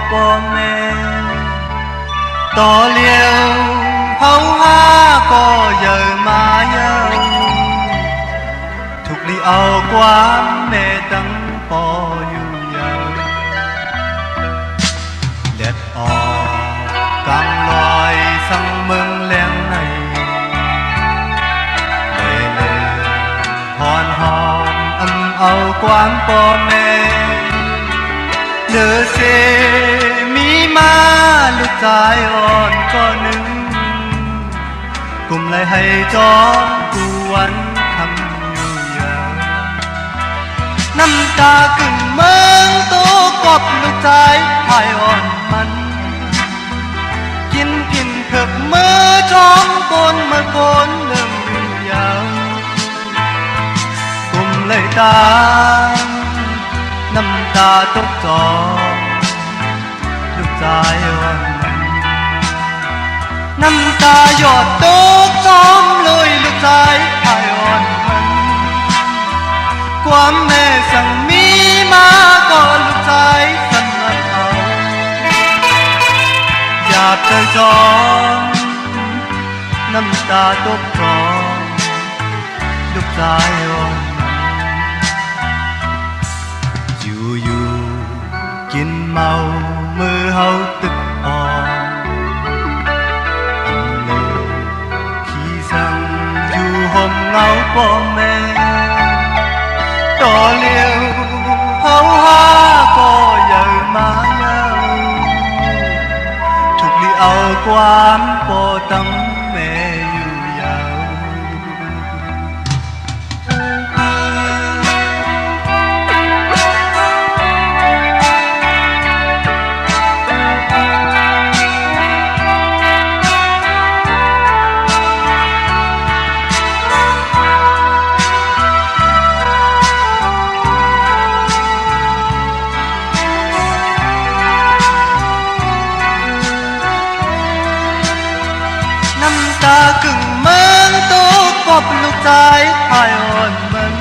พ่อแม่ต่อเลี้ยวเขาหาก็เยอะมาเยอะถูกลีเอาความแม่ตั้งปออยู่ยาวเด็ดออกกลางลอยสั่งเมืองแหลงในเล่เล่หอนหอนเอาความพ่อแม่เดือเสมีมาลูกชายอ่อนก็หนึ่งกลุ่มเลยให้จอมกวนคำอยู่ยาวน้ำตากึ่งเมืองตัวกบลูกชายพายอ่อนมันกินกินเถิบมือจอมกนมาโกนเรื่องอยู่ยาวกลุ่มเลยตาน้ำตาตกจอลูกชายอ่อนน้ำตาหยดตกจอมเลยลูกชายพายอ่อนมันความแม่สั่งมีมาก่อนลูกชายสั่นละเอาอยากเจอจอมน้ำตาตกจอมลูกชายอ่อนอยู่กินเมามือเฮาตึกอ่อนขี้สั่งอยู่ห้องเงาพ่อแม่ต่อเลี้ยวเฮาหาก็เยอะมาเยอะถูกลีเอาความพ่อตั้งแม่อยู่ยาวน้ำตากึ่งเมืองตัวกบลูกชายพายอ่อนมัน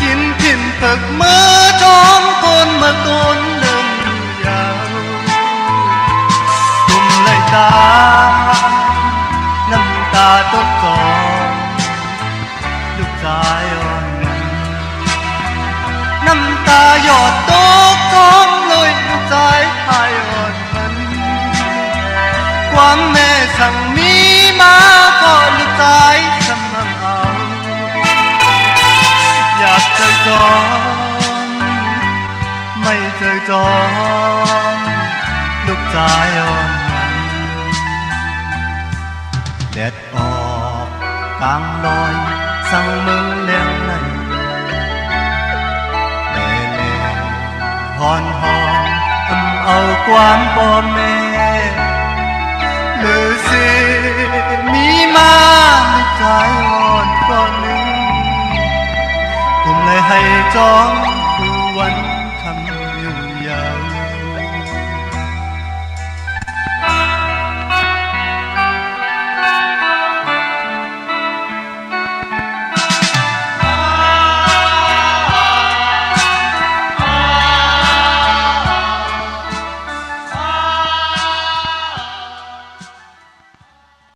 กินผินเถิกมือจอมคนมาโกนเริ่มยาวกุมไหลตาน้ำตาตกจอมลูกชายอ่อนมันน้ำตาหยดตกจอมเลยลูกชายพายอ่อนมันความแม่สั่งมีมาก็ลูกชายสั่งมันเอาอยากเจอจอมไม่เจอจอมลูกชายอ่อนมันแดดออกกลางลอยสั่งมึงเลี้ยงในเล่เล่หอนหอนเอาความพ่อแม่หรือสิมีมาลูกชายอ่อนก็หนึ่งกลุ่มเลยให้จอง